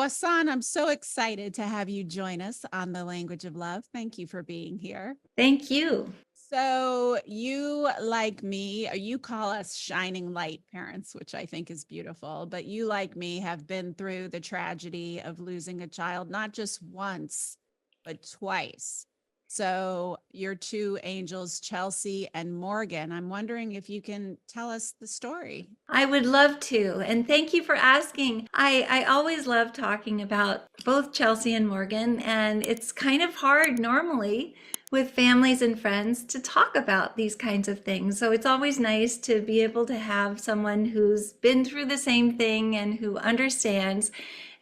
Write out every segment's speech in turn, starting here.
Boisson, I'm so excited to have you join us on the Language of Love. Thank you for being here. Thank you. So, you, like me, you call us shining light parents, which I think is beautiful, but you, like me, have been through the tragedy of losing a child, not just once, but twice. So, your two angels, Chelsea and Morgan, I'm wondering if you can tell us the story. I would love to. And thank you for asking. I always love talking about both Chelsea and Morgan, and it's kind of hard normally with families and friends to talk about these kinds of things. So it's always nice to be able to have someone who's been through the same thing and who understands.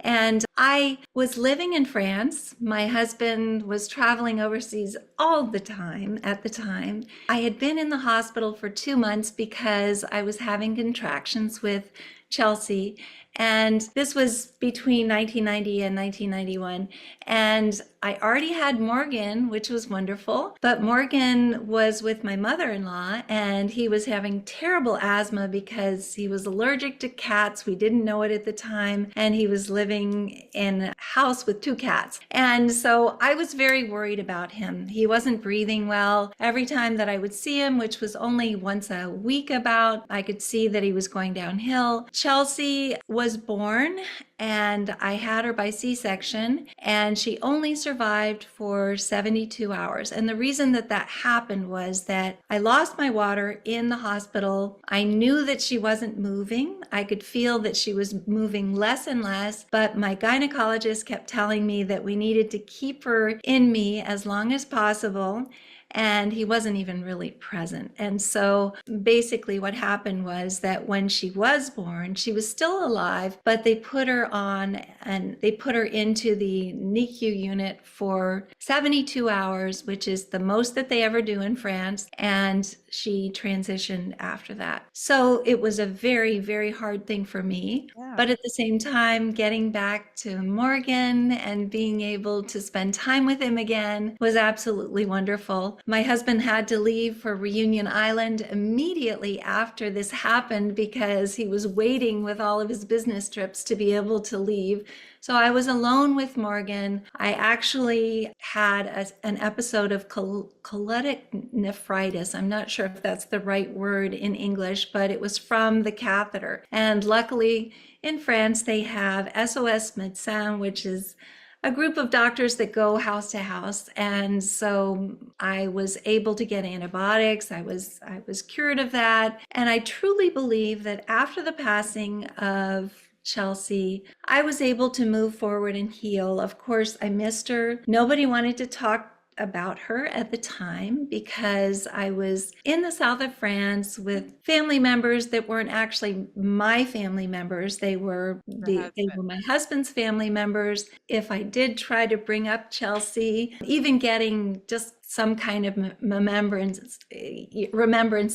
And I was living in France. My husband was traveling overseas all the time at the time. I had been in the hospital for 2 months because I was having contractions with Chelsea. And this was between 1990 and 1991. And I already had Morgan, which was wonderful. But Morgan was with my mother-in-law, and he was having terrible asthma because he was allergic to cats. We didn't know it at the time. And he was living in a house with 2 cats. And so I was very worried about him. He wasn't breathing well. Every time that I would see him, which was only once a week about, I could see that he was going downhill. Chelsea was born, and I had her by C-section, and she only survived for 72 hours. And the reason that that happened was that I lost my water in the hospital. I knew that she wasn't moving. I could feel that she was moving less and less, but my gynecologist kept telling me that we needed to keep her in me as long as possible. And he wasn't even really present. And so basically what happened was that when she was born, she was still alive, but they put her on and they put her into the NICU unit for 72 hours, which is the most that they ever do in France. And she transitioned after that. So it was a very, very hard thing for me. Yeah. But at the same time, getting back to Morgan and being able to spend time with him again was absolutely wonderful. My husband had to leave for Reunion Island immediately after this happened because he was waiting with all of his business trips to be able to leave. So I was alone with Morgan. I actually had an episode of colitic nephritis. I'm not sure if that's the right word in English, but it was from the catheter. And luckily in France, they have SOS Médecins, which is a group of doctors that go house to house. And so I was able to get antibiotics. I was cured of that. And I truly believe that after the passing of Chelsea, I was able to move forward and heal. Of course, I missed her. Nobody wanted to talk about her at the time because I was in the south of France with family members that weren't actually my family members. They were my husband's family members. If I did try to bring up Chelsea, even getting just some kind of remembrance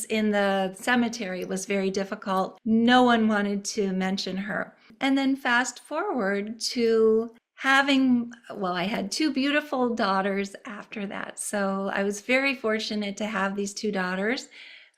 in the cemetery was very difficult. No one wanted to mention her. And then fast forward to I had 2 beautiful daughters after that. So I was very fortunate to have these 2 daughters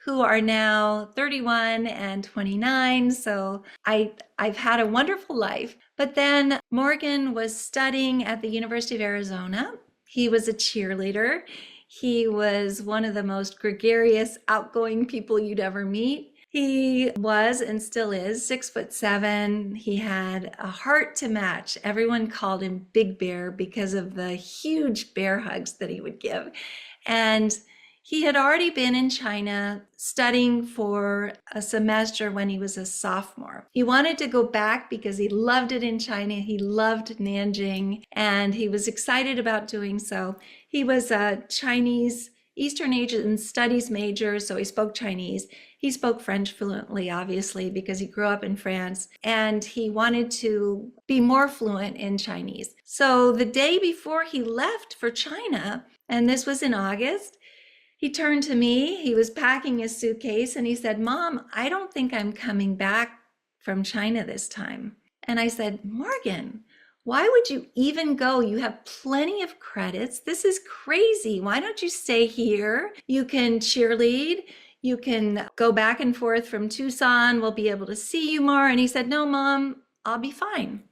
who are now 31 and 29. So I've had a wonderful life. But then Morgan was studying at the University of Arizona. He was a cheerleader. He was one of the most gregarious, outgoing people you'd ever meet. He was and still is 6'7". He had a heart to match. Everyone called him Big Bear because of the huge bear hugs that he would give. And he had already been in China studying for a semester when he was a sophomore. He wanted to go back because he loved it in China. He loved Nanjing, and he was excited about doing so. He was a Chinese Eastern Asian Studies major, so he spoke Chinese. He spoke French fluently, obviously, because he grew up in France, and he wanted to be more fluent in Chinese. So the day before he left for China, and this was in August, he turned to me. He was packing his suitcase, and he said, "Mom, I don't think I'm coming back from China this time." And I said, "Morgan, why would you even go? You have plenty of credits. This is crazy. Why don't you stay here? You can cheerlead. You can go back and forth from Tucson. We'll be able to see you more." And he said, "No, Mom, I'll be fine."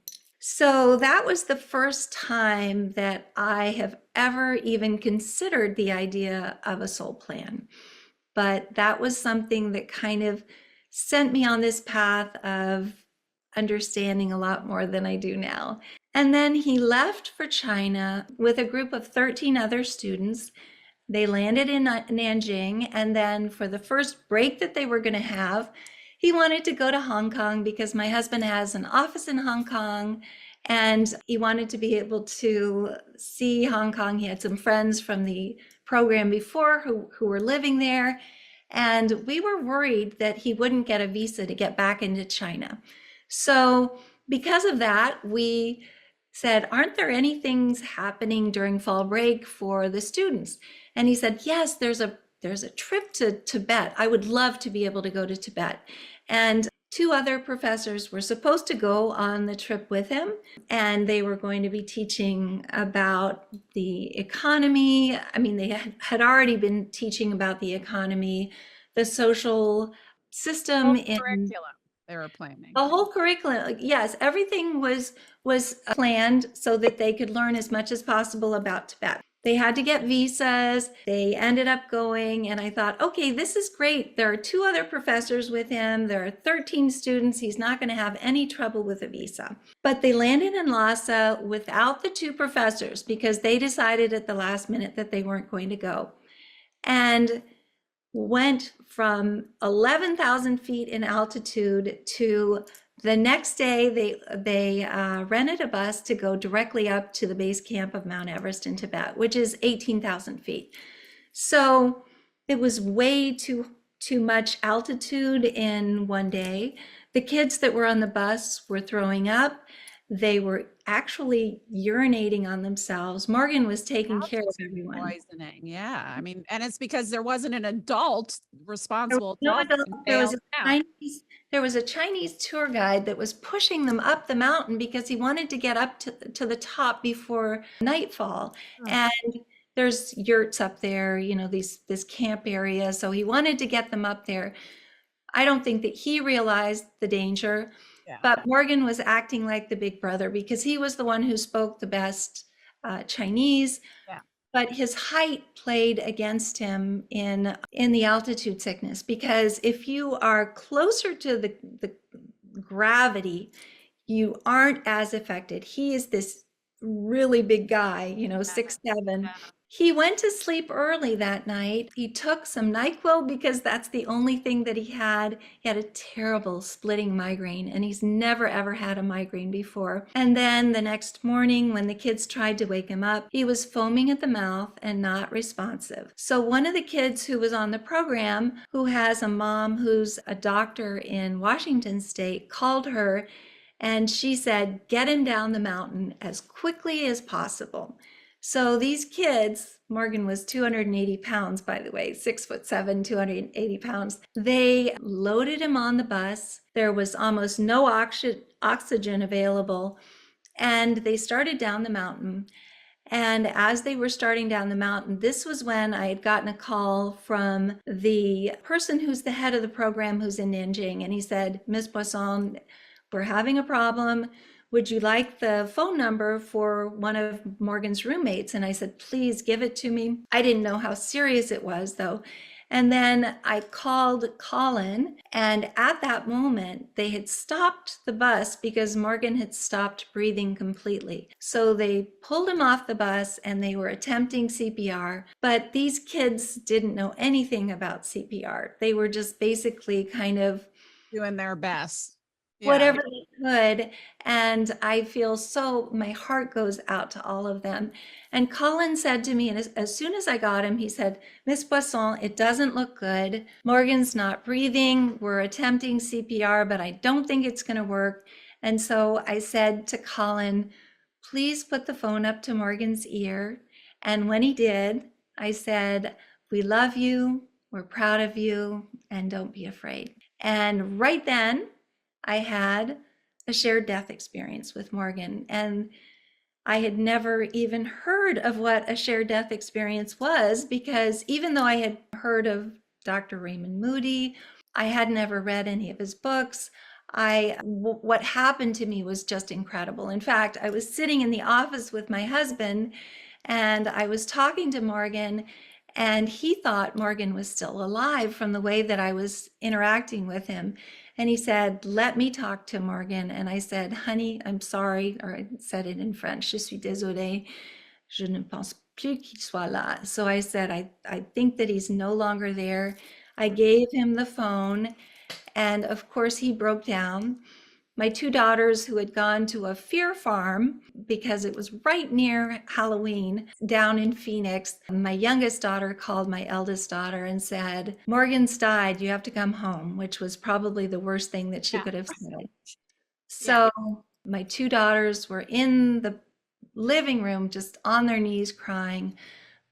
So that was the first time that I have ever even considered the idea of a soul plan. But that was something that kind of sent me on this path of understanding a lot more than I do now. And then he left for China with a group of 13 other students. They landed in Nanjing, and then for the first break that they were going to have, he wanted to go to Hong Kong because my husband has an office in Hong Kong and he wanted to be able to see Hong Kong. He had some friends from the program before who were living there. And we were worried that he wouldn't get a visa to get back into China. So, because of that, we said, aren't there any things happening during fall break for the students? And he said, yes, there's a trip to Tibet. I would love to be able to go to Tibet. And two other professors were supposed to go on the trip with him, and they were going to be teaching about the economy. I mean, they had already been teaching about the economy, the social system Whole in curriculum they were planning. the whole curriculum. Yes, everything was planned so that they could learn as much as possible about Tibet. They had to get visas. They ended up going, and I thought, okay, this is great. There are two other professors with him. There are 13 students. He's not going to have any trouble with a visa. But they landed in Lhasa without the two professors because they decided at the last minute that they weren't going to go. And went from 11,000 feet in altitude to the next day they rented a bus to go directly up to the base camp of Mount Everest in Tibet, which is 18,000 feet. So it was way too much altitude in one day. The kids that were on the bus were throwing up. They were actually urinating on themselves. Morgan was taking care of everyone. Poisoning. Yeah. I mean, and it's because there wasn't an adult, responsible No adult adult. to There bail was them a out. Chinese tour guide that was pushing them up the mountain because he wanted to get up to the top before nightfall. Hmm. And there's yurts up there, you know, this camp area. So he wanted to get them up there. I don't think that he realized the danger, Yeah. but Morgan was acting like the big brother because he was the one who spoke the best Chinese. Yeah. But his height played against him in the altitude sickness, because if you are closer to the gravity, you aren't as affected. He is this really big guy, you know, 6'7". He went to sleep early that night. He took some NyQuil because that's the only thing that he had. He had a terrible splitting migraine, and he's never ever had a migraine before. And then the next morning, when the kids tried to wake him up, he was foaming at the mouth and not responsive. So one of the kids who was on the program, who has a mom who's a doctor in Washington State, called her, and she said, get him down the mountain as quickly as possible. So these kids, Morgan was 280 pounds, by the way, 6'7", 280 pounds. They loaded him on the bus. There was almost no oxygen available. And they started down the mountain. And as they were starting down the mountain, this was when I had gotten a call from the person who's the head of the program, who's in Nanjing. And he said, Ms. Boisson, we're having a problem. Would you like the phone number for one of Morgan's roommates? And I said, please give it to me. I didn't know how serious it was, though. And then I called Colin, and at that moment, they had stopped the bus because Morgan had stopped breathing completely. So they pulled him off the bus and they were attempting CPR, but these kids didn't know anything about CPR. They were just basically kind of Doing their best. Yeah. whatever they could. And I feel so, my heart goes out to all of them. And Colin said to me, and as soon as I got him, he said, Miss Boisson, it doesn't look good. Morgan's not breathing. We're attempting CPR, but I don't think it's going to work. And so I said to Colin, please put the phone up to Morgan's ear. And when he did, I said, we love you. We're proud of you. And don't be afraid. And right then, I had a shared death experience with Morgan, and I had never even heard of what a shared death experience was, because even though I had heard of Dr. Raymond Moody, I had never read any of his books. What happened to me was just incredible. In fact, I was sitting in the office with my husband and I was talking to Morgan, and he thought Morgan was still alive from the way that I was interacting with him. And he said, "Let me talk to Morgan." And I said, "Honey, I'm sorry," or I said it in French, "Je suis désolée, je ne pense plus qu'il soit là." So I said, I think that he's no longer there. I gave him the phone, and of course, he broke down. My two daughters, who had gone to a fear farm because it was right near Halloween down in Phoenix, my youngest daughter called my eldest daughter and said, "Morgan's died. You have to come home," which was probably the worst thing that she Yeah. could have said. Yeah. So my two daughters were in the living room, just on their knees crying.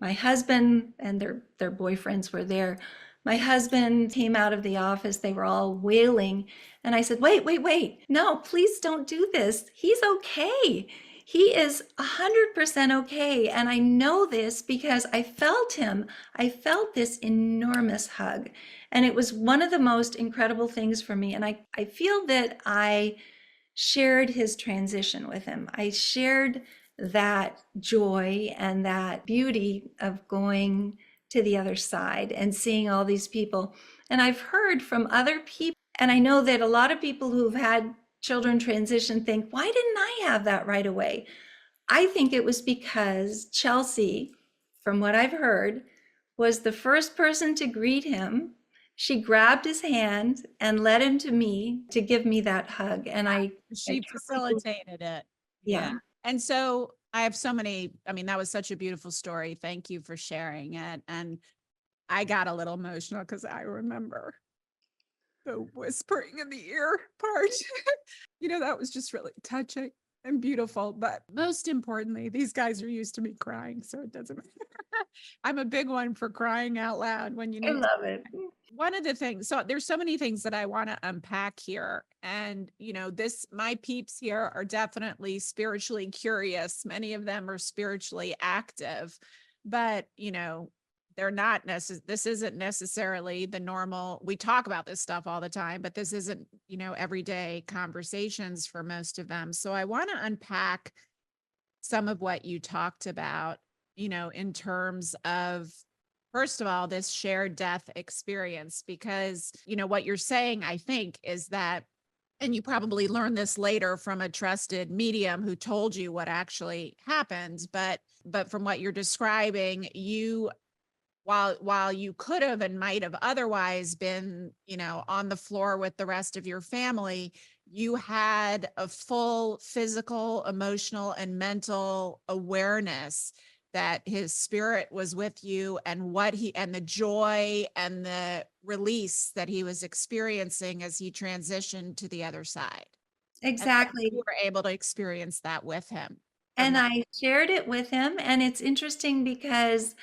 My husband and their boyfriends were there. My husband came out of the office. They were all wailing. And I said, "Wait, wait, wait. No, please don't do this. He's okay. He is 100% okay. And I know this because I felt him. I felt this enormous hug. And it was one of the most incredible things for me. And I feel that I shared his transition with him. I shared that joy and that beauty of going to the other side and seeing all these people. And I've heard from other people, and I know that a lot of people who've had children transition think, "Why didn't I have that right away?" I think it was because Chelsea, from what I've heard, was the first person to greet him. She grabbed his hand and led him to me to give me that hug. And I She truly believe, facilitated it. Yeah. yeah, And so I have so many, I mean, that was such a beautiful story. Thank you for sharing it. And I got a little emotional because I remember the whispering in the ear part. That was just really touching and beautiful. But most importantly, these guys are used to me crying, so it doesn't matter. I'm a big one for crying out loud when you I need to. love it. One of the things, so there's so many things that I want to unpack here. And, my peeps here are definitely spiritually curious. Many of them are spiritually active, but, they're not this isn't necessarily the normal. We talk about this stuff all the time, but this isn't, everyday conversations for most of them. So I want to unpack some of what you talked about, in terms of, first of all, this shared death experience, because, what you're saying, I think, is that, and you probably learned this later from a trusted medium who told you what actually happened, but from what you're describing, while you could have and might have otherwise been, on the floor with the rest of your family, you had a full physical, emotional, and mental awareness that his spirit was with you, and and the joy and the release that he was experiencing as he transitioned to the other side. And that you Exactly. were able to experience that with him from And that. I shared it with him. And it's interesting because,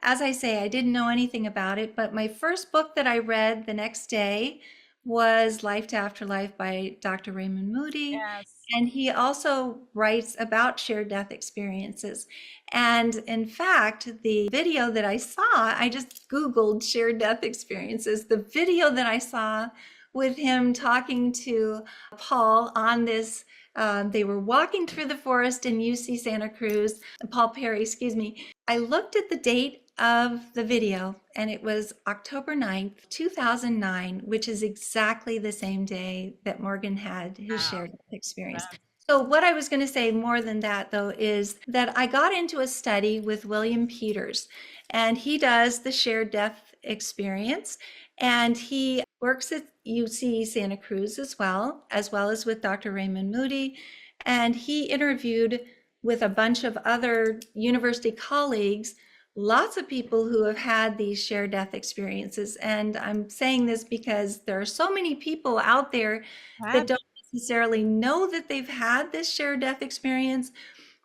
as I say, I didn't know anything about it, but my first book that I read the next day was Life to Afterlife by Dr. Raymond Moody. Yes. And he also writes about shared death experiences. And in fact, the video that I saw, I just Googled shared death experiences. The video that I saw with him talking to Paul on this, they were walking through the forest in UC Santa Cruz, Paul Perry, excuse me. I looked at the date of the video and it was October 9th, 2009, which is exactly the same day that Morgan had his Wow. shared experience. That- So what I was going to say more than that, though, is that I got into a study with William Peters, and he does the shared death experience, and he works at UC Santa Cruz as well as with Dr. Raymond Moody, and he interviewed with a bunch of other university colleagues lots of people who have had these shared death experiences. And I'm saying this because there are so many people out there that don't necessarily know that they've had this shared death experience,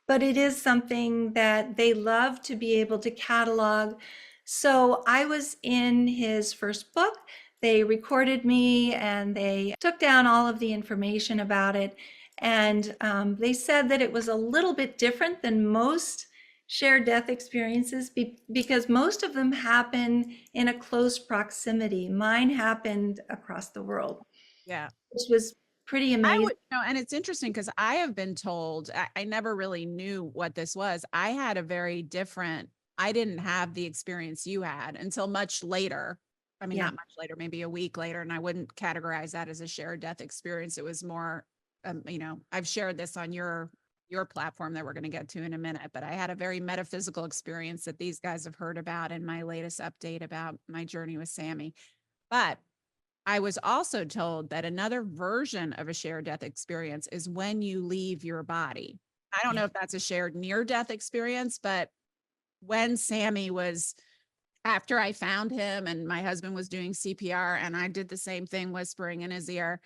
but it is something that they love to be able to catalog. So I was in his first book. They recorded me and they took down all of the information about it. And they said that it was a little bit different than most shared death experiences because most of them happen in a close proximity. Mine happened across the world. Yeah. which was pretty I amazing. would, and it's interesting because I have been told, I never really knew what this was. I had a very different, I didn't have the experience you had until much later. I mean, Yeah. not much later, maybe a week later. And I wouldn't categorize that as a shared death experience. It was more, I've shared this on your platform that we're going to get to in a minute, but I had a very metaphysical experience that these guys have heard about in my latest update about my journey with Sammy. But I was also told that another version of a shared death experience is when you leave your body. I don't Yeah. know if that's a shared near death experience, but when Sammy was, after I found him and my husband was doing CPR and I did the same thing, whispering in his ear,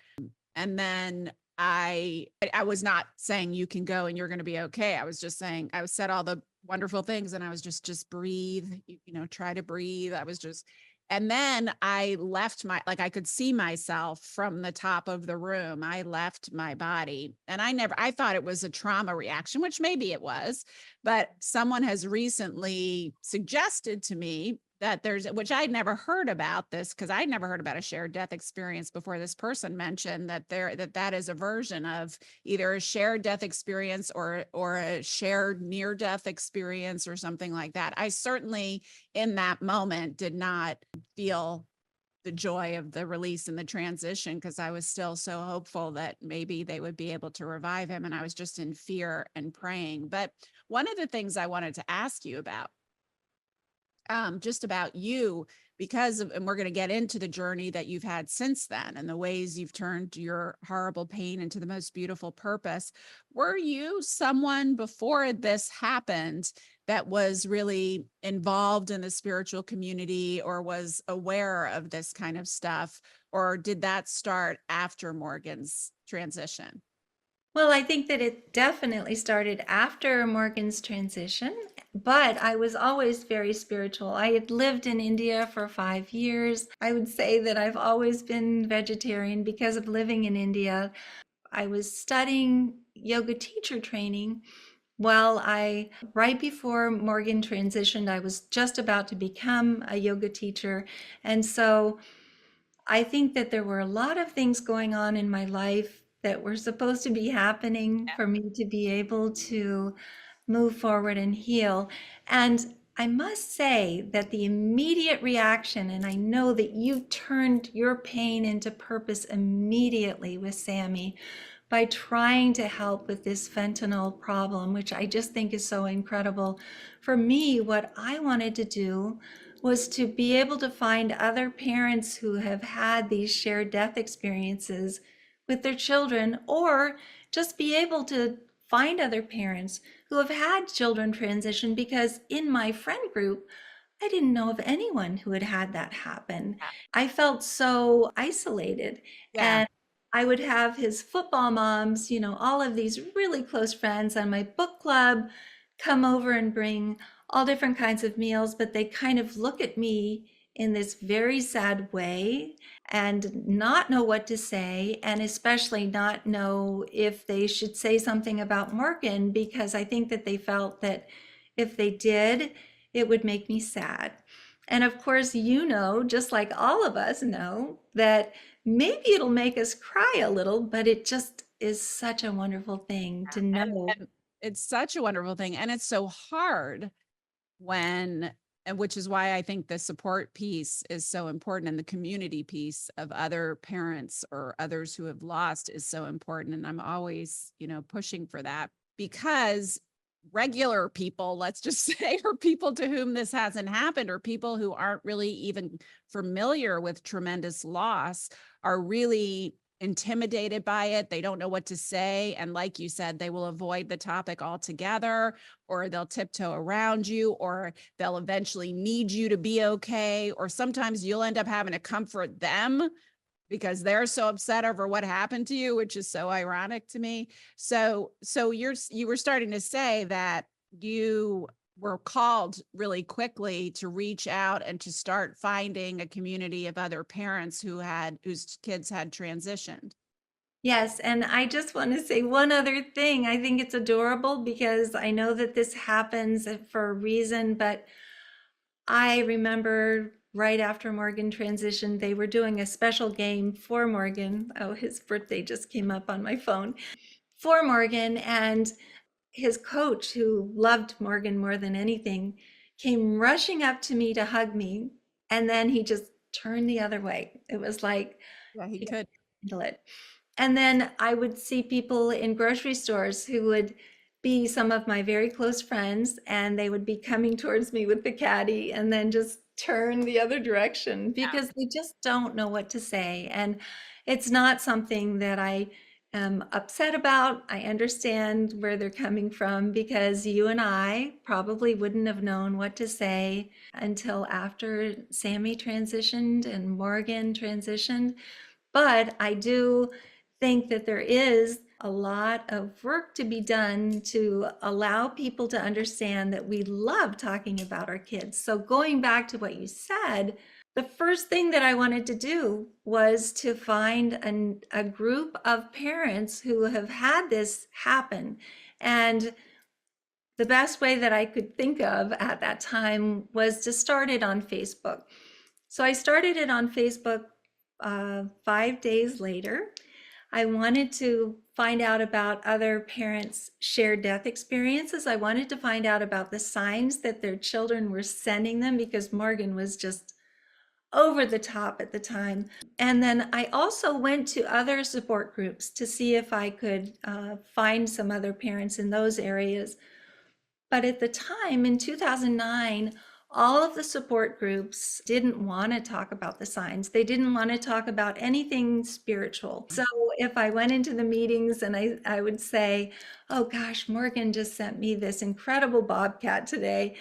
and then I was not saying you can go and you're going to be okay. I was just saying, I said all the wonderful things and I was just breathe, try to breathe. I was just, and then I left like I could see myself from the top of the room. I left my body and I thought it was a trauma reaction, which maybe it was, but someone has recently suggested to me that which I'd never heard about this because I'd never heard about a shared death experience before this person mentioned that is a version of either a shared death experience or a shared near death experience or something like that. I certainly in that moment did not feel the joy of the release and the transition because I was still so hopeful that maybe they would be able to revive him. And I was just in fear and praying. But one of the things I wanted to ask you about, just about you, and we're going to get into the journey that you've had since then and the ways you've turned your horrible pain into the most beautiful purpose. Were you someone before this happened that was really involved in the spiritual community or was aware of this kind of stuff? Or did that start after Morgan's transition? Well, I think that it definitely started after Morgan's transition, but I was always very spiritual. I had lived in India for 5 years. I would say that I've always been vegetarian because of living in India. I was studying yoga teacher training right before Morgan transitioned, I was just about to become a yoga teacher. And so I think that there were a lot of things going on in my life that were supposed to be happening for me to be able to move forward and heal. And I must say that the immediate reaction, and I know that you turned your pain into purpose immediately with Sammy by trying to help with this fentanyl problem, which I just think is so incredible. For me, what I wanted to do was to be able to find other parents who have had these shared death experiences with their children, or just be able to find other parents who have had children transition, because in my friend group, I didn't know of anyone who had had that happen. I felt so isolated. Yeah. And I would have his football moms, all of these really close friends on my book club come over and bring all different kinds of meals, but they kind of look at me in this very sad way and not know what to say, and especially not know if they should say something about Morgan, because I think that they felt that if they did, it would make me sad. And of course, just like all of us know, that maybe it'll make us cry a little, but it just is such a wonderful thing to know. And it's such a wonderful thing. And it's so hard when, and which is why I think the support piece is so important and the community piece of other parents or others who have lost is so important. And I'm always, pushing for that because regular people, let's just say, or people to whom this hasn't happened, or people who aren't really even familiar with tremendous loss, are really intimidated by it. They don't know what to say. And like you said, they will avoid the topic altogether, or they'll tiptoe around you, or they'll eventually need you to be okay. Or sometimes you'll end up having to comfort them because they're so upset over what happened to you, which is so ironic to me. So you were starting to say that you were called really quickly to reach out and to start finding a community of other parents whose kids had transitioned. Yes, and I just want to say one other thing. I think it's adorable because I know that this happens for a reason, but I remember right after Morgan transitioned. They were doing a special game for Morgan. Oh, his birthday just came up on my phone. For Morgan, and his coach, who loved Morgan more than anything, came rushing up to me to hug me, and then he just turned the other way. It was like Yeah, he he couldn't could. handle it. And then I would see people in grocery stores who would be some of my very close friends, and they would be coming towards me with the caddy and then just turn the other direction because they just don't know what to say. And it's not something that I am upset about. I understand where they're coming from because you and I probably wouldn't have known what to say until after Sammy transitioned and Morgan transitioned. But I do think that there is a lot of work to be done to allow people to understand that we love talking about our kids. So going back to what you said, the first thing that I wanted to do was to find a group of parents who have had this happen. And the best way that I could think of at that time was to start it on Facebook. So I started it on Facebook 5 days later. I wanted to find out about other parents' shared death experiences. I wanted to find out about the signs that their children were sending them because Morgan was just over the top at the time. And then I also went to other support groups to see if I could find some other parents in those areas. But at the time in 2009, all of the support groups didn't want to talk about the signs. They didn't want to talk about anything spiritual. So if I went into the meetings and I would say, oh gosh, Morgan just sent me this incredible bobcat today,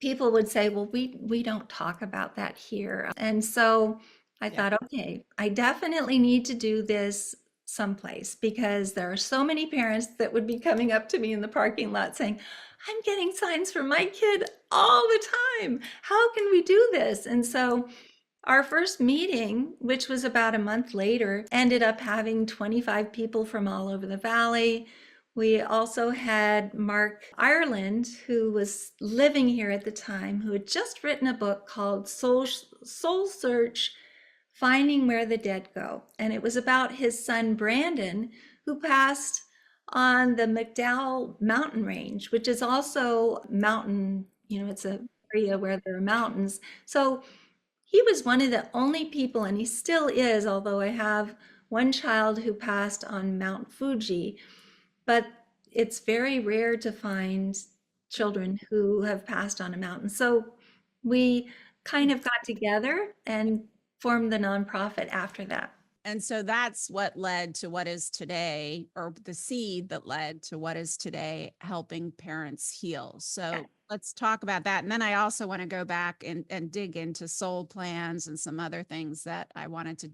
people would say, well, we don't talk about that here. And so I Yeah. thought, okay, I definitely need to do this someplace because there are so many parents that would be coming up to me in the parking lot saying, I'm getting signs from my kid all the time. How can we do this? And so our first meeting, which was about a month later, ended up having 25 people from all over the valley. We also had Mark Ireland, who was living here at the time, who had just written a book called Soul Search, Finding Where the Dead Go. And it was about his son, Brandon, who passed on the McDowell mountain range, which is also mountain, it's an area where there are mountains. So he was one of the only people, and he still is, although I have one child who passed on Mount Fuji, but it's very rare to find children who have passed on a mountain. So we kind of got together and formed the nonprofit after that. And so that's what led to what is today, or the seed that led to what is today, helping parents heal. So let's talk about that. And then I also want to go back and dig into soul plans and some other things that I wanted to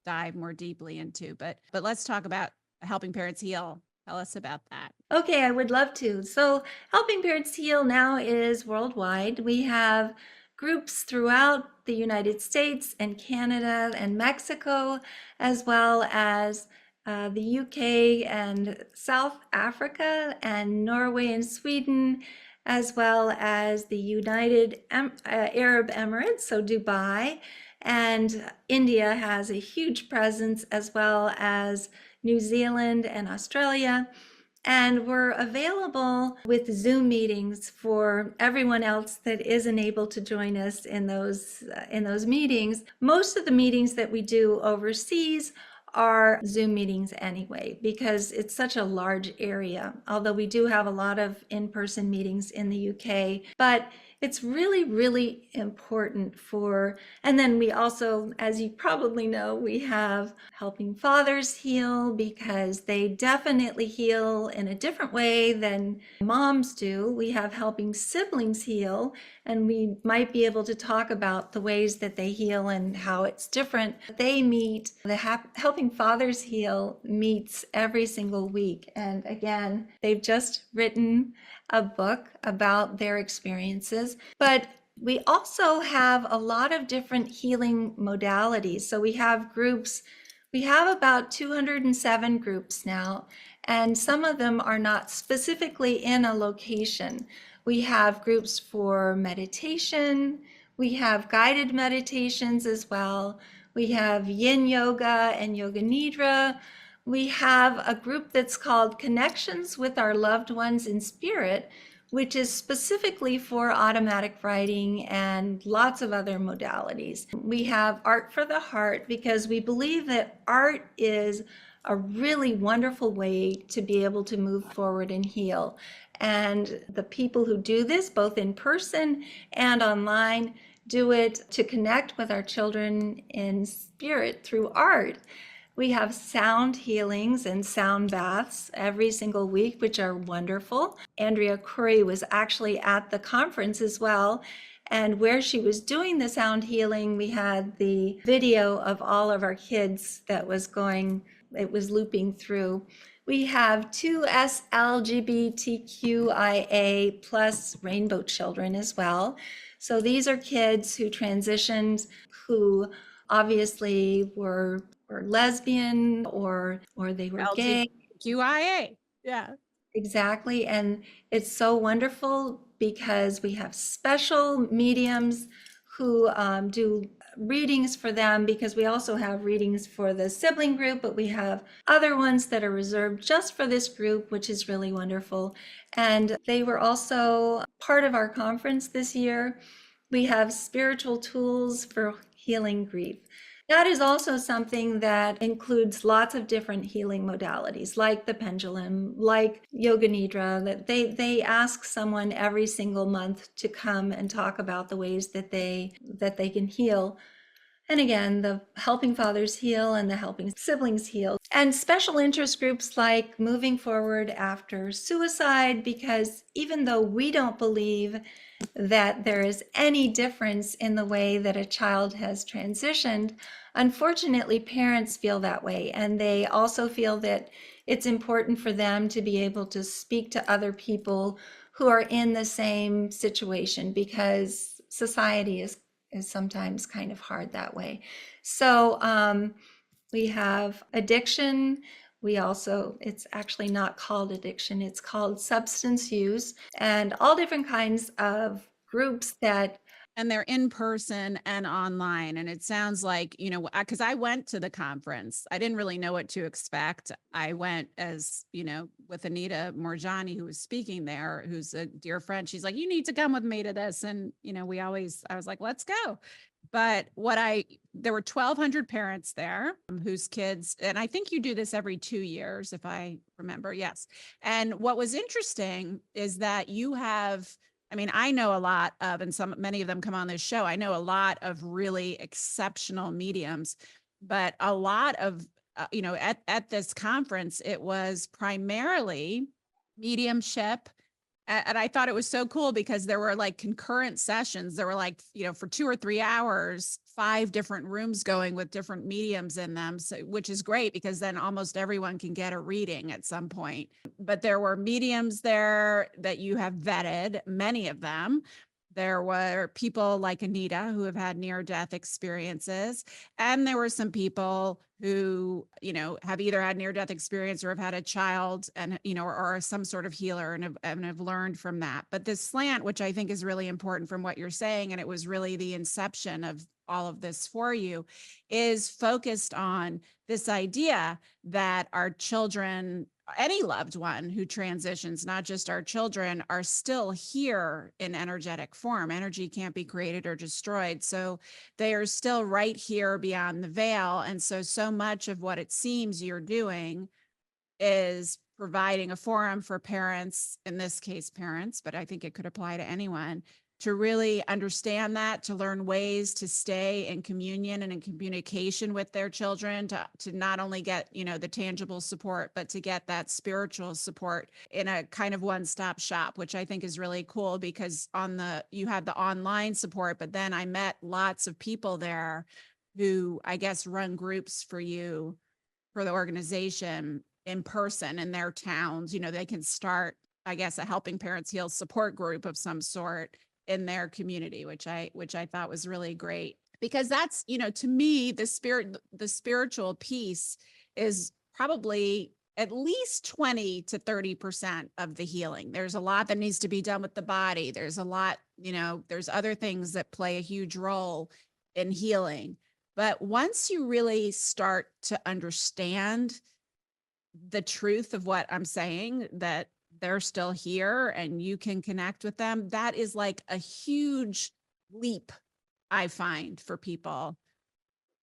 dive more deeply into. But let's talk about helping parents heal. Tell us about that. Okay, I would love to. So, Helping Parents Heal now is worldwide. We have groups throughout the United States and Canada and Mexico, as well as the UK and South Africa and Norway and Sweden, as well as the United Arab Emirates, so Dubai, and India has a huge presence, as well as New Zealand and Australia. And we're available with Zoom meetings for everyone else that isn't able to join us in those meetings. Most of the meetings that we do overseas are Zoom meetings anyway, because it's such a large area. Although we do have a lot of in-person meetings in the UK, but it's really, really important and then we also, as you probably know, we have Helping Fathers Heal, because they definitely heal in a different way than moms do. We have Helping Siblings Heal, and we might be able to talk about the ways that they heal and how it's different. They meet, the Helping Fathers Heal meets every single week. And again, they've just written a book about their experiences, but we also have a lot of different healing modalities. So we have groups, we have about 207 groups now, and some of them are not specifically in a location. We have groups for meditation, We have guided meditations as well. We have yin yoga and yoga nidra. We have a group that's called Connections with Our Loved Ones in Spirit, which is specifically for automatic writing and lots of other modalities. We have Art for the Heart because we believe that art is a really wonderful way to be able to move forward and heal. And the people who do this, both in person and online, do it to connect with our children in spirit through art. We have sound healings and sound baths every single week, which are wonderful. Andrea Curry was actually at the conference as well. And where she was doing the sound healing, we had the video of all of our kids that was going, it was looping through. We have two SLGBTQIA plus rainbow children as well. So these are kids who transitioned, who obviously were lesbian or they were gay. LGBTQIA. Yeah. Exactly. And it's so wonderful because we have special mediums who do readings for them, because we also have readings for the sibling group, but we have other ones that are reserved just for this group, which is really wonderful. And they were also part of our conference this year. We have spiritual tools for healing grief. That is also something that includes lots of different healing modalities, like the pendulum, like yoga nidra, that they ask someone every single month to come and talk about the ways that they can heal. And again, the Helping Fathers Heal and the Helping Siblings Heal. And special interest groups like Moving Forward After Suicide, because even though we don't believe that there is any difference in the way that a child has transitioned, unfortunately, parents feel that way. And they also feel that it's important for them to be able to speak to other people who are in the same situation, because society is sometimes kind of hard that way. So we have addiction. We also, it's actually not called addiction, it's called substance use, and all different kinds of groups that. And they're in person and online. And it sounds like, because I went to the conference, I didn't really know what to expect. I went as, with Anita Morjani, who was speaking there, who's a dear friend. She's like, you need to come with me to this. And, I was like, let's go. But there were 1,200 parents there whose kids, and I think you do this every 2 years, if I remember. Yes. And what was interesting is that I know a lot of, and many of them come on this show. I know a lot of really exceptional mediums, but a lot of, at this conference, it was primarily mediumship. And I thought it was so cool because there were like concurrent sessions. There were like, for 2 or 3 hours, 5 different rooms going with different mediums in them, which is great because then almost everyone can get a reading at some point. But there were mediums there that you have vetted, many of them. There were people like Anita who have had near-death experiences. And there were some people who, have either had near-death experience or have had a child and, or are some sort of healer and have learned from that. But this slant, which I think is really important from what you're saying, and it was really the inception of all of this for you, is focused on this idea that our children, any loved one who transitions, not just our children, are still here in energetic form. Energy can't be created or destroyed. So they are still right here beyond the veil. And so much of what it seems you're doing is providing a forum for parents, in this case, parents, but I think it could apply to anyone, to really understand that, to learn ways to stay in communion and in communication with their children, to not only get, the tangible support, but to get that spiritual support in a kind of one-stop shop, which I think is really cool because you had the online support, but then I met lots of people there who I guess run groups for you, for the organization in person in their towns. They can start, I guess, a Helping Parents Heal support group of some sort in their community, which I thought was really great, because that's, to me, the spiritual piece is probably at least 20 to 30% of the healing. There's a lot that needs to be done with the body. There's a lot, there's other things that play a huge role in healing. But once you really start to understand the truth of what I'm saying, that they're still here and you can connect with them, that is like a huge leap, I find, for people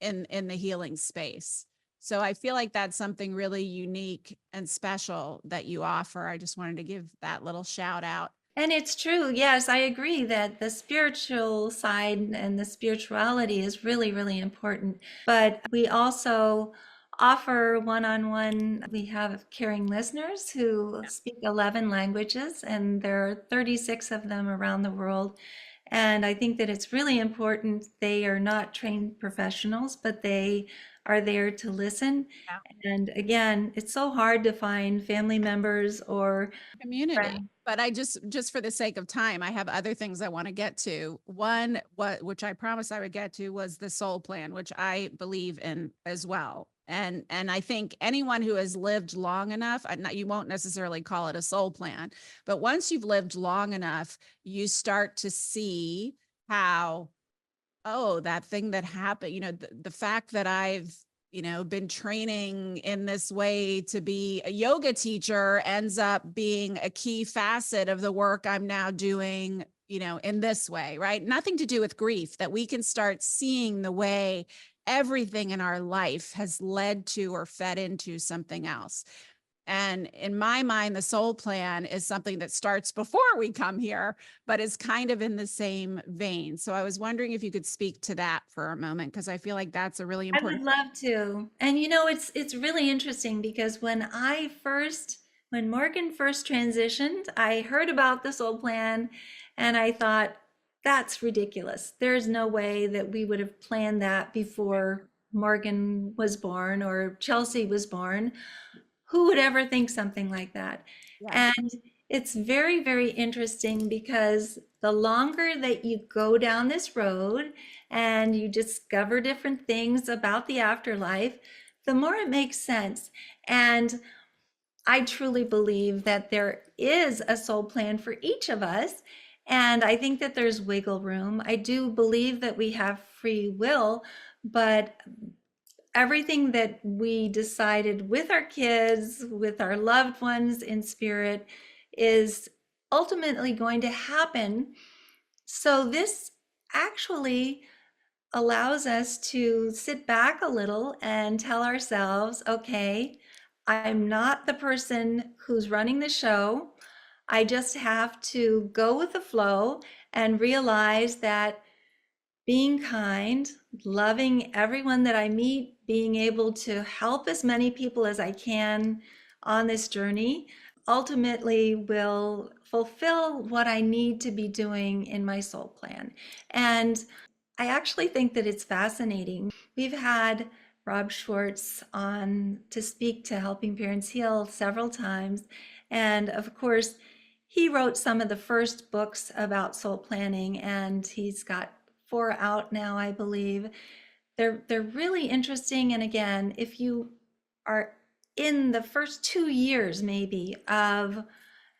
in the healing space. So I feel like that's something really unique and special that you offer. I just wanted to give that little shout out. And it's true. Yes, I agree that the spiritual side and the spirituality is really, really important. But we also offer one-on-one. We have caring listeners who speak 11 languages, and there are 36 of them around the world. And I think that it's really important. They are not trained professionals, but they are there to listen. Yeah. And again, it's so hard to find family members or Community. friends. But I just for the sake of time, I have other things I want to get to. One, which I promised I would get to, was the soul plan, which I believe in as well. And I think anyone who has lived long enough, you won't necessarily call it a soul plan, but once you've lived long enough, you start to see how, oh, that thing that happened, the fact that I've, been training in this way to be a yoga teacher ends up being a key facet of the work I'm now doing, in this way, right? Nothing to do with grief, that we can start seeing the way everything in our life has led to or fed into something else. And in my mind, the soul plan is something that starts before we come here, but is kind of in the same vein. So I was wondering if you could speak to that for a moment, because I feel like that's a really I would important. love to. And it's really interesting because when Morgan first transitioned, I heard about the soul plan and I thought that's ridiculous. There's no way that we would have planned that before Morgan was born or Chelsea was born. Who would ever think something like that? Yes. And it's very, very interesting because the longer that you go down this road and you discover different things about the afterlife, the more it makes sense. And I truly believe that there is a soul plan for each of us. And I think that there's wiggle room. I do believe that we have free will, but everything that we decided with our kids, with our loved ones in spirit, is ultimately going to happen. So, this actually allows us to sit back a little and tell ourselves, okay, I'm not the person who's running the show. I just have to go with the flow and realize that being kind, loving everyone that I meet, being able to help as many people as I can on this journey ultimately will fulfill what I need to be doing in my soul plan. And I actually think that it's fascinating. We've had Rob Schwartz on to speak to Helping Parents Heal several times. And of course, he wrote some of the first books about soul planning, and he's got 4 out now, I believe. They're really interesting. And again, if you are in the first 2 years maybe of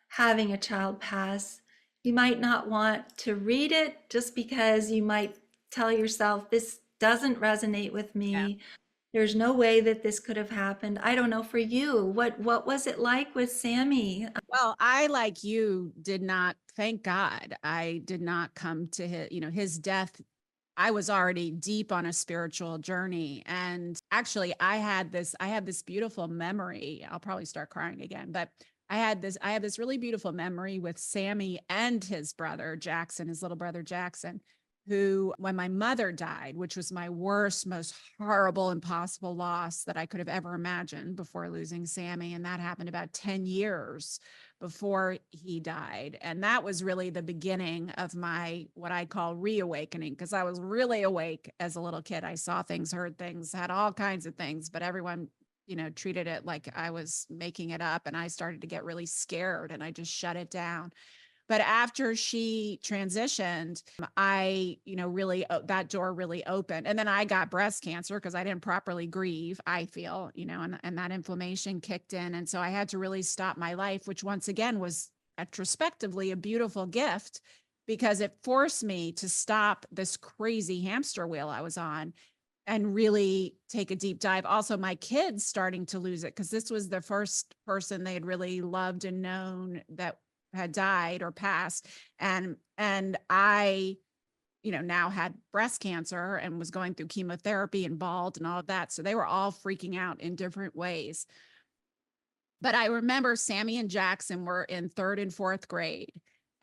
having a child pass, you might not want to read it just because you might tell yourself, this doesn't resonate with Yeah. me. There's no way that this could have happened. I don't know for you, what was it like with Sammy? Well, I, like you, did not, thank God, I did not come to his death. I was already deep on a spiritual journey. And actually I had this beautiful memory. I'll probably start crying again, but I had this really beautiful memory with Sammy and his brother, Jackson, his little brother, Jackson, who, when my mother died, which was my worst, most horrible, impossible loss that I could have ever imagined before losing Sammy. And that happened about 10 years before he died. And that was really the beginning of my, what I call reawakening, because I was really awake as a little kid. I saw things, heard things, had all kinds of things, but everyone, treated it like I was making it up. And I started to get really scared and I just shut it down. But after she transitioned, I, really, that door really opened. And then I got breast cancer because I didn't properly grieve, I feel, and that inflammation kicked in. And so I had to really stop my life, which once again was retrospectively a beautiful gift because it forced me to stop this crazy hamster wheel I was on and really take a deep dive. Also, my kids starting to lose it because this was the first person they had really loved and known that had died or passed. And I, now had breast cancer and was going through chemotherapy and bald and all of that. So they were all freaking out in different ways. But I remember Sammy and Jackson were in third and fourth grade.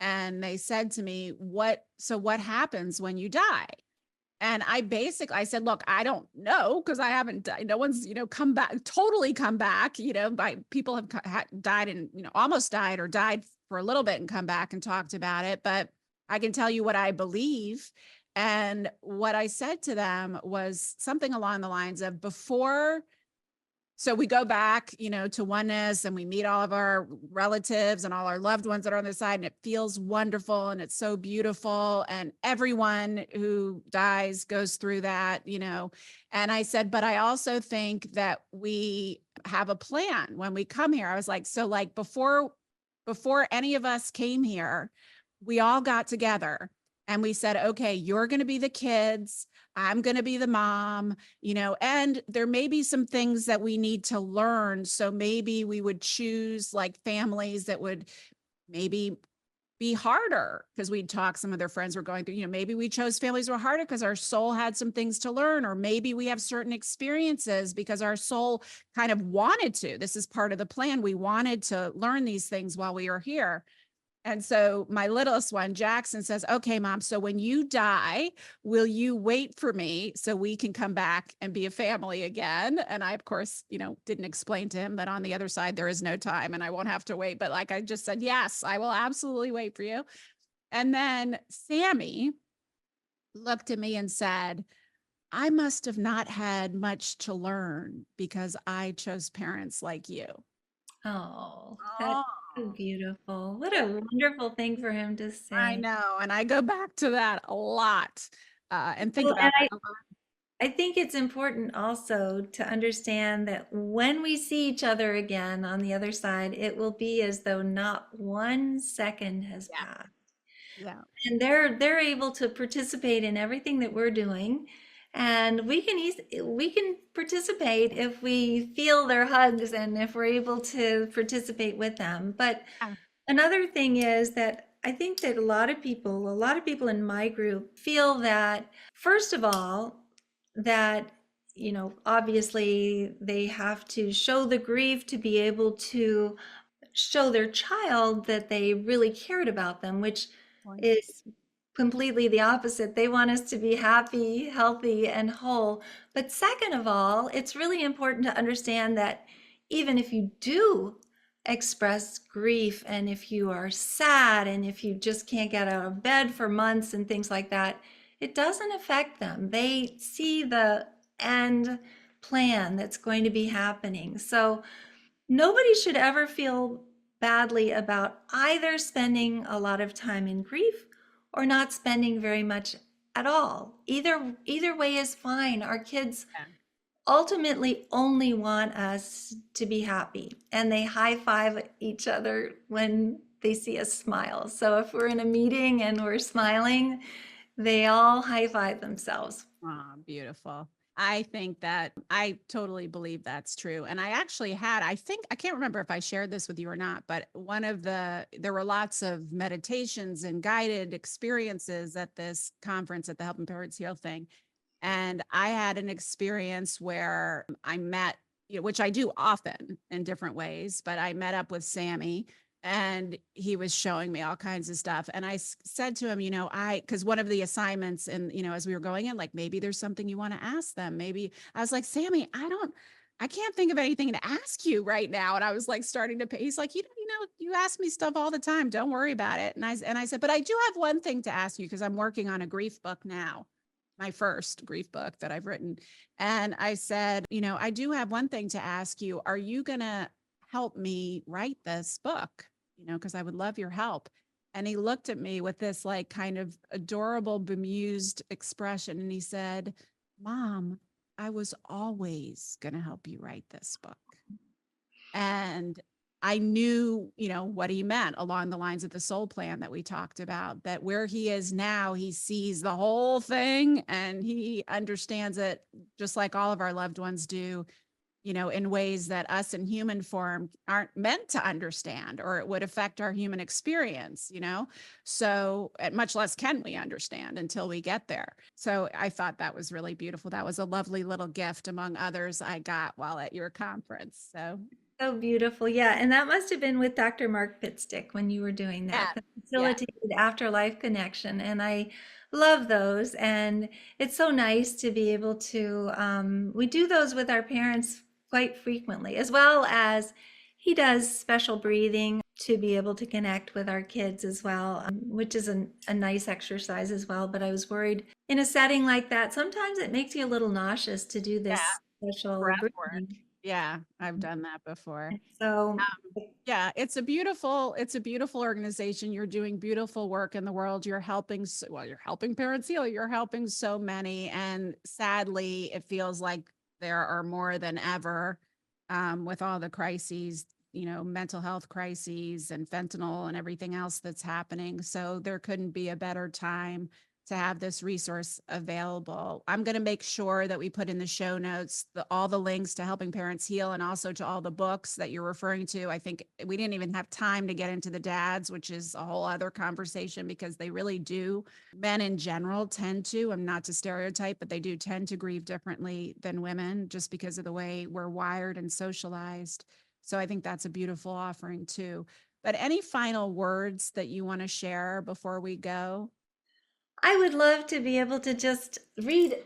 And they said to me, what happens when you die? And I said, look, I don't know because I haven't died. No one's, come back, totally come back, by people have died and, almost died or died for a little bit and come back and talked about it. But I can tell you what I believe. And what I said to them was something along the lines of so we go back, to oneness and we meet all of our relatives and all our loved ones that are on the side, and it feels wonderful and it's so beautiful. And everyone who dies goes through that, And I said, but I also think that we have a plan when we come here. I was like, so like before any of us came here, we all got together and we said, okay, you're going to be the kids. I'm going to be the mom, and there may be some things that we need to learn. So maybe we would choose like families that would maybe be harder because we'd talk, some of their friends were going through, maybe we chose families were harder because our soul had some things to learn, or maybe we have certain experiences because our soul kind of wanted to. This is part of the plan. We wanted to learn these things while we were here. And so my littlest one, Jackson, says, okay, mom, so when you die, will you wait for me so we can come back and be a family again? And I, of course, didn't explain to him that on the other side, there is no time and I won't have to wait. But like I just said, yes, I will absolutely wait for you. And then Sammy looked at me and said, I must have not had much to learn because I chose parents like you. Oh, that's Oh, so beautiful. What a wonderful thing for him to I say. know. And I go back to that a lot and think Well, and about that a lot. I think it's important also to understand that when we see each other again on the other side, it will be as though not 1 second has Yeah. passed. Yeah. And they're able to participate in everything that we're doing. And we can participate if we feel their hugs and if we're able to participate with them. But Yeah. another thing is that I think that a lot of people in my group feel that, first of all, that, obviously they have to show the grief to be able to show their child that they really cared about them, which is Points. completely the opposite. They want us to be happy, healthy, and whole. But second of all, it's really important to understand that even if you do express grief and if you are sad and if you just can't get out of bed for months and things like that, it doesn't affect them. They see the end plan that's going to be happening. So nobody should ever feel badly about either spending a lot of time in grief or not spending very much at all. Either way is fine. Our kids Yeah. ultimately only want us to be happy, and they high five each other when they see us smile. So if we're in a meeting and we're smiling, they all high five themselves. Oh, beautiful. I think that I totally believe that's true. And I actually I think, I can't remember if I shared this with you or not, but there were lots of meditations and guided experiences at this conference at the Helping Parents Heal thing. And I had an experience where I met, which I do often in different ways, but I met up with Sammy and he was showing me all kinds of stuff. And I said to him, because one of the assignments and, as we were going in, like, maybe there's something you want to ask them. Maybe I was like, Sammy, I can't think of anything to ask you right now. And I was like starting to pay. He's like, you ask me stuff all the time. Don't worry about it. And I said, but I do have one thing to ask you because I'm working on a grief book now, my first grief book that I've written. And I said, I do have one thing to ask you. Are you going to help me write this book? Because I would love your help. And he looked at me with this like kind of adorable, bemused expression. And he said, Mom, I was always going to help you write this book. And I knew, what he meant along the lines of the soul plan that we talked about, that where he is now, he sees the whole thing and he understands it just like all of our loved ones do, in ways that us in human form aren't meant to understand, or it would affect our human experience. So, much less can we understand until we get there. So I thought that was really beautiful. That was a lovely little gift among others I got while at your conference. So So beautiful. Yeah. And that must have been with Dr. Mark Pitstick when you were doing yeah, that, the yeah, facilitated afterlife connection. And I love those. And it's so nice to be able to, we do those with our parents quite frequently, as well as he does special breathing to be able to connect with our kids as well, which is a nice exercise as well. But I was worried in a setting like that, sometimes it makes you a little nauseous to do yeah. this special Breath work. breathing. Yeah, I've done that before. So Yeah, it's a beautiful organization. You're doing beautiful work in the world. You're helping parents heal. You're helping so many. And sadly, it feels like there are more than ever, with all the crises, mental health crises and fentanyl and everything else that's happening. So there couldn't be a better time to have this resource available. I'm going to make sure that we put in the show notes all the links to Helping Parents Heal and also to all the books that you're referring to. I think we didn't even have time to get into the dads, which is a whole other conversation because they really do. Men in general tend to, I'm not to stereotype, but they do tend to grieve differently than women just because of the way we're wired and socialized. So I think that's a beautiful offering too. But any final words that you want to share before we go? I would love to be able to just read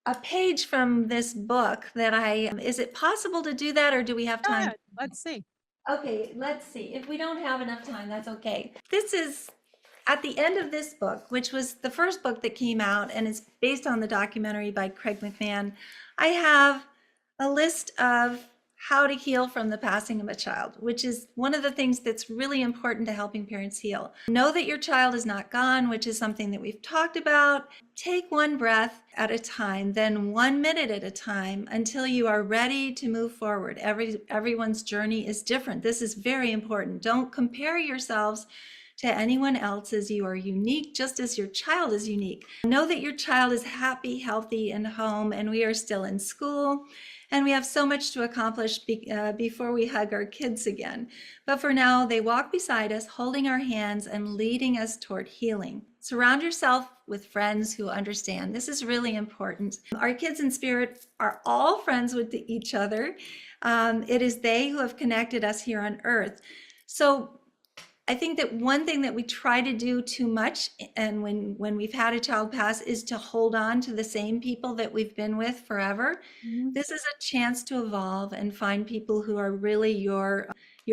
a page from this book that is it possible to do that or do we have Go time? ahead. Let's see. Okay, let's see. If we don't have enough time, that's okay. This is at the end of this book, which was the first book that came out and is based on the documentary by Craig McMahon. I have a list of how to heal from the passing of a child, which is one of the things that's really important to helping parents heal. Know that your child is not gone, which is something that we've talked about. Take one breath at a time, then 1 minute at a time until you are ready to move forward. Everyone's journey is different. This is very important. Don't compare yourselves to anyone else's. You are unique just as your child is unique. Know that your child is happy, healthy, and home, and we are still in school. And we have so much to accomplish before we hug our kids again. But for now, they walk beside us, holding our hands and leading us toward healing. Surround yourself with friends who understand. This is really important. Our kids in spirit are all friends with each other. It is they who have connected us here on earth. So I think that one thing that we try to do too much, and when we've had a child pass, is to hold on to the same people that we've been with forever. Mhm. This is a chance to evolve and find people who are really your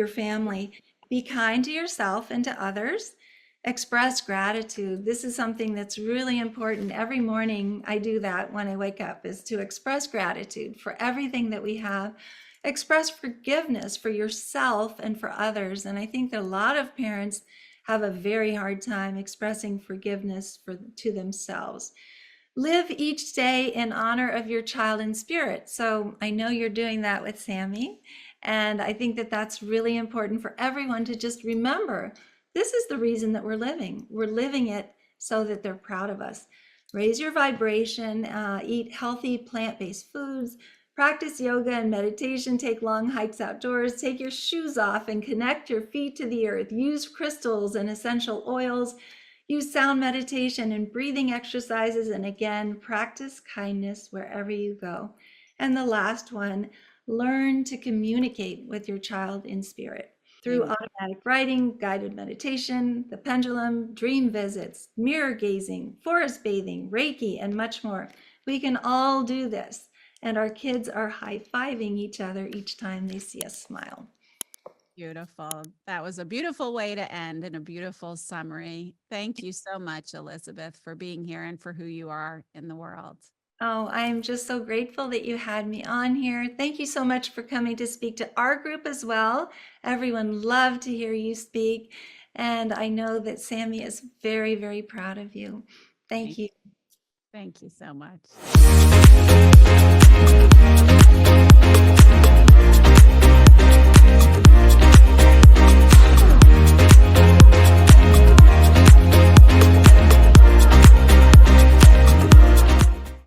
family. Be kind to yourself and to others. Express gratitude. This is something that's really important. Every morning I do that when I wake up, is to express gratitude for everything that we have. Express forgiveness for yourself and for others. And I think that a lot of parents have a very hard time expressing forgiveness to themselves. Live each day in honor of your child in spirit. So I know you're doing that with Sammy. And I think that that's really important for everyone to just remember. This is the reason that we're living. We're living it so that they're proud of us. Raise your vibration, eat healthy plant-based foods, practice yoga and meditation, take long hikes outdoors, take your shoes off and connect your feet to the earth. Use crystals and essential oils. Use sound meditation and breathing exercises. And again, practice kindness wherever you go. And the last one, learn to communicate with your child in spirit through Amen. automatic writing, guided meditation, the pendulum, dream visits, mirror gazing, forest bathing, Reiki, and much more. We can all do this. And our kids are high-fiving each other each time they see us smile. Beautiful. That was a beautiful way to end and a beautiful summary. Thank you so much, Elizabeth, for being here and for who you are in the world. Oh, I'm just so grateful that you had me on here. Thank you so much for coming to speak to our group as well. Everyone loved to hear you speak. And I know that Sammy is very, very proud of you. Thank Thank you. thank you so much.